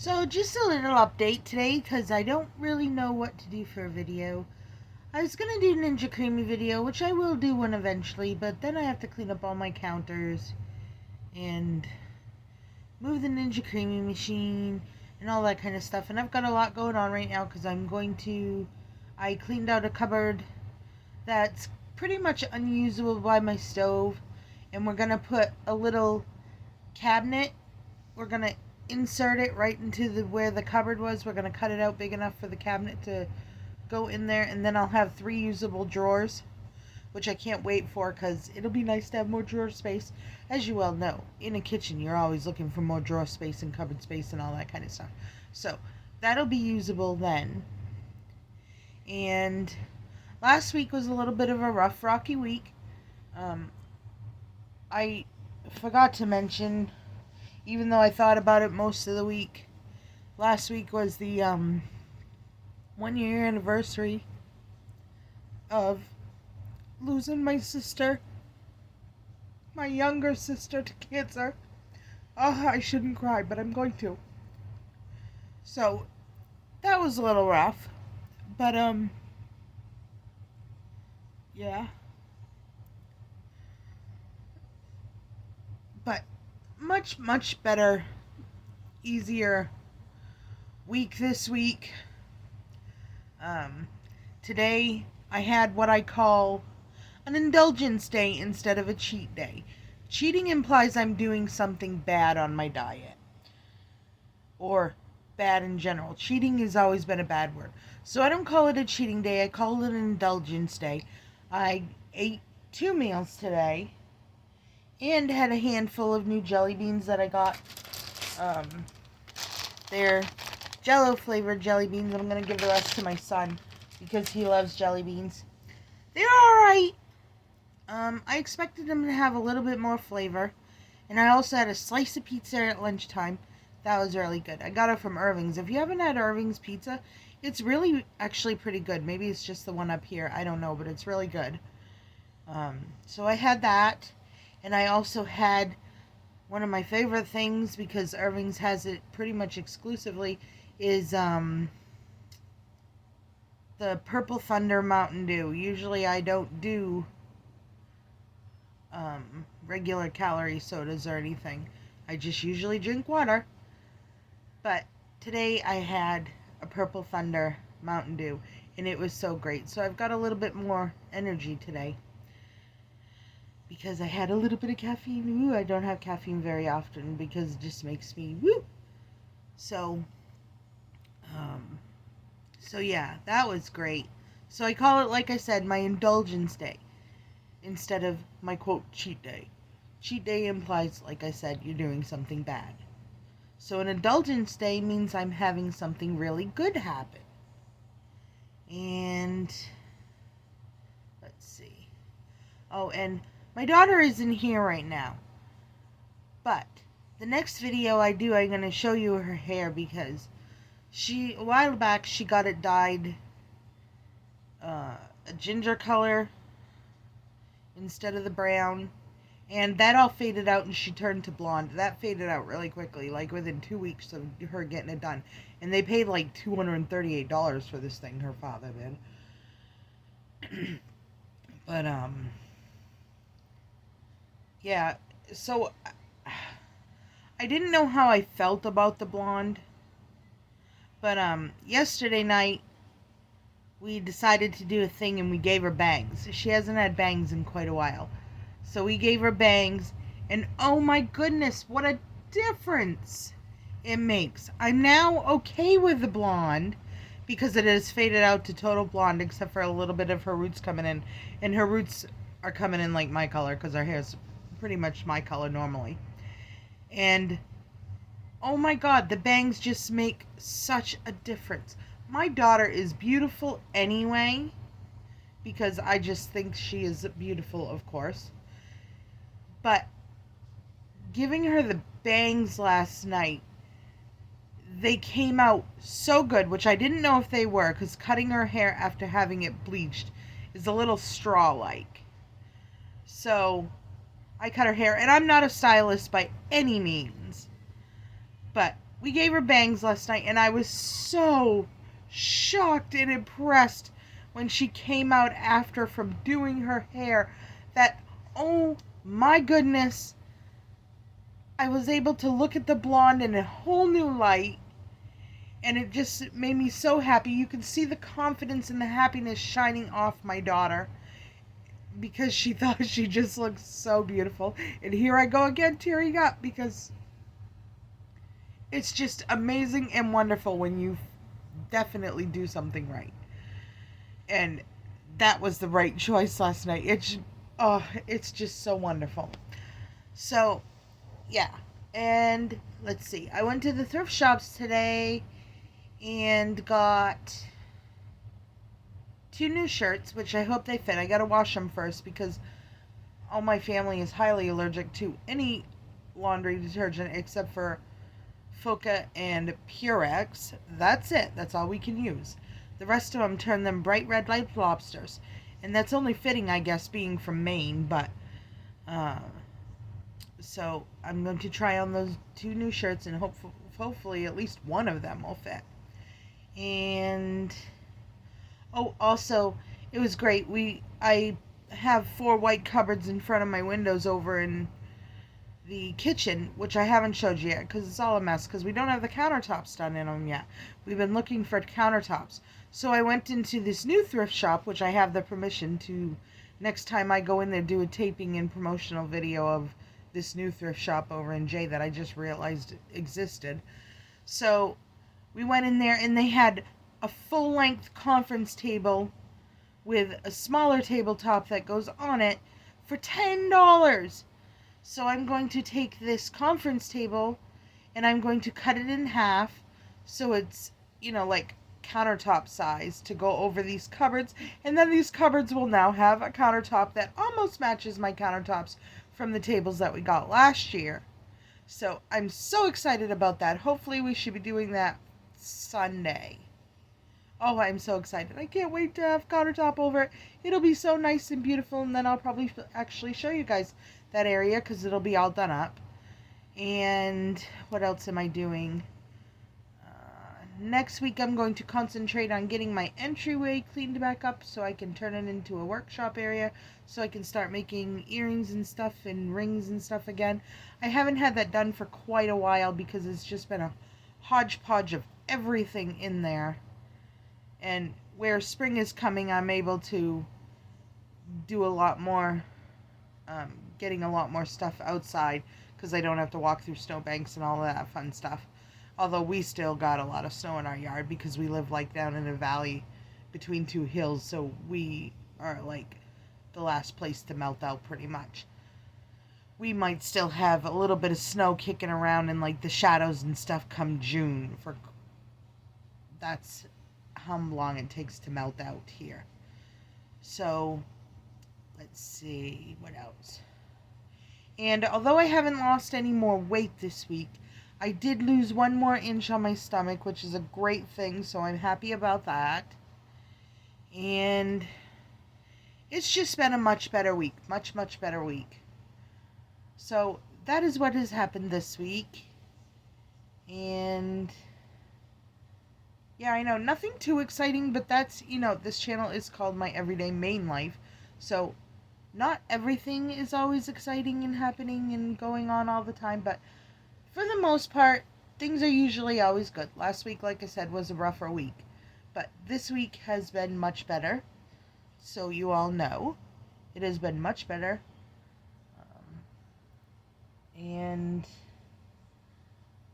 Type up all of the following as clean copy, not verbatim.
So just a little update today because I don't really know what to do for a video. I was going to do Ninja Creamy video, which I will do one eventually, but then I have to clean up all my counters and move the Ninja Creamy machine and all that kind of stuff. And I've got a lot going on right now because I cleaned out a cupboard that's pretty much unusable by my stove, and we're going to put a little cabinet. We're going to insert it right into where the cupboard was. We're going to cut it out big enough for the cabinet to go in there, and then I'll have 3 usable drawers, which I can't wait for because it'll be nice to have more drawer space. As you well know, in a kitchen you're always looking for more drawer space and cupboard space and all that kind of stuff. So that'll be usable then. And last week was a little bit of a rough, rocky week. I forgot to mention, even though I thought about it most of the week, last week was the 1-year anniversary of losing my sister, my younger sister, to cancer. Oh, I shouldn't cry, but I'm going to. So that was a little rough, but yeah. But much better, easier week this week. Today I had what I call an indulgence day instead of a cheat day. Cheating implies I'm doing something bad on my diet, or bad in general. Cheating has always been a bad word. So I don't call it a cheating day, I call it an indulgence day. I ate 2 meals today and had a handful of new jelly beans that I got. They're Jello flavored jelly beans. I'm gonna give the rest to my son because he loves jelly beans. They're alright. I expected them to have a little bit more flavor. And I also had a slice of pizza at lunchtime. That was really good. I got it from Irving's. If you haven't had Irving's pizza, it's really actually pretty good. Maybe it's just the one up here. I don't know, but it's really good. So I had that. And I also had one of my favorite things, because Irving's has it pretty much exclusively, is the Purple Thunder Mountain Dew. Usually I don't do regular calorie sodas or anything. I just usually drink water. But today I had a Purple Thunder Mountain Dew, and it was so great. So I've got a little bit more energy today because I had a little bit of caffeine. Ooh, I don't have caffeine very often because it just makes me woo. So yeah, that was great. So I call it, like I said, my indulgence day instead of my quote cheat day. Cheat day implies, like I said, you're doing something bad. So an indulgence day means I'm having something really good happen. And let's see. Oh, and my daughter isn't here right now. But the next video I do, I'm going to show you her hair because a while back, she got it dyed a ginger color instead of the brown. And that all faded out and she turned to blonde. That faded out really quickly, like within 2 weeks of her getting it done. And they paid like $238 for this thing, her father did. But, yeah, so I didn't know how I felt about the blonde. But, yesterday night, we decided to do a thing and we gave her bangs. She hasn't had bangs in quite a while. So we gave her bangs, and oh my goodness, what a difference it makes. I'm now okay with the blonde because it has faded out to total blonde except for a little bit of her roots coming in. And her roots are coming in like my color because her hair is pretty much my color normally. And oh my god, the bangs just make such a difference. My daughter is beautiful anyway because I just think she is beautiful, of course. But giving her the bangs last night, they came out so good, which I didn't know if they were, because cutting her hair after having it bleached is a little straw-like. So I cut her hair, and I'm not a stylist by any means, but we gave her bangs last night, and I was so shocked and impressed when she came out after from doing her hair that, oh my goodness, I was able to look at the blonde in a whole new light, and it just made me so happy. You can see the confidence and the happiness shining off my daughter because she thought she just looked so beautiful. And here I go again tearing up because it's just amazing and wonderful when you definitely do something right. And that was the right choice last night. It's just so wonderful. So, yeah. And let's see. I went to the thrift shops today and got 2 new shirts, which I hope they fit. I gotta wash them first because all my family is highly allergic to any laundry detergent except for Foca and Purex. That's it. That's all we can use. The rest of them turn them bright red like lobsters. And that's only fitting, I guess, being from Maine, but uh, so I'm going to try on those 2 new shirts and hopefully at least one of them will fit. And oh, also, it was great. I have 4 white cupboards in front of my windows over in the kitchen, which I haven't showed you yet because it's all a mess because we don't have the countertops done in them yet. We've been looking for countertops. So I went into this new thrift shop, which I have the permission to, next time I go in there, do a taping and promotional video of this new thrift shop over in Jay that I just realized existed. So we went in there and they had a full-length conference table with a smaller tabletop that goes on it for $10. So I'm going to take this conference table and I'm going to cut it in half so it's, like countertop size to go over these cupboards. And then these cupboards will now have a countertop that almost matches my countertops from the tables that we got last year. So I'm so excited about that. Hopefully we should be doing that Sunday. Oh, I'm so excited. I can't wait to have countertop over it. It'll be so nice and beautiful, and then I'll probably actually show you guys that area because it'll be all done up. And what else am I doing? Next week I'm going to concentrate on getting my entryway cleaned back up so I can turn it into a workshop area so I can start making earrings and stuff and rings and stuff again. I haven't had that done for quite a while because it's just been a hodgepodge of everything in there. And where spring is coming, I'm able to do a lot more, getting a lot more stuff outside because I don't have to walk through snowbanks and all of that fun stuff. Although we still got a lot of snow in our yard because we live like down in a valley between 2 hills, so we are like the last place to melt out pretty much. We might still have a little bit of snow kicking around in like the shadows and stuff come June. That's how long it takes to melt out here. So let's see what else. And although I haven't lost any more weight this week, I did lose 1 more inch on my stomach, which is a great thing, so I'm happy about that. And it's just been a much better week. Much, much better week. So that is what has happened this week. And yeah, I know, nothing too exciting, but that's, this channel is called My Everyday Maine Life. So not everything is always exciting and happening and going on all the time, but for the most part, things are usually always good. Last week, like I said, was a rougher week. But this week has been much better. So you all know. It has been much better. And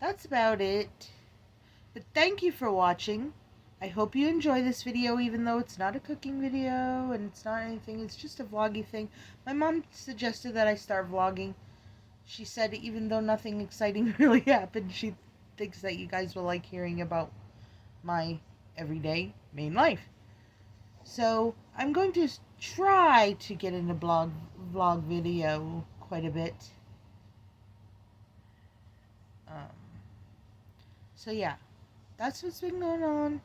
that's about it. But thank you for watching. I hope you enjoy this video, even though it's not a cooking video and it's not anything. It's just a vloggy thing. My mom suggested that I start vlogging. She said even though nothing exciting really happened, she thinks that you guys will like hearing about my everyday Maine life. So I'm going to try to get into vlog video quite a bit. So yeah, that's what's been going on.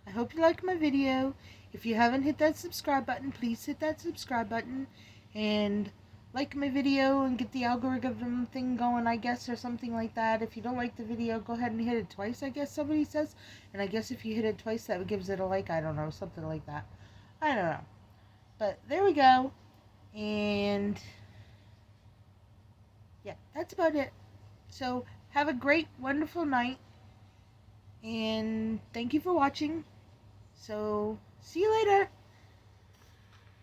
I hope you liked my video. If you haven't hit that subscribe button, please hit that subscribe button. And like my video and get the algorithm thing going, I guess, or something like that. If you don't like the video, go ahead and hit it twice, I guess somebody says. And I guess if you hit it twice, that gives it a like. I don't know, something like that. I don't know. But there we go. And yeah, that's about it. So have a great, wonderful night. And thank you for watching. So see you later.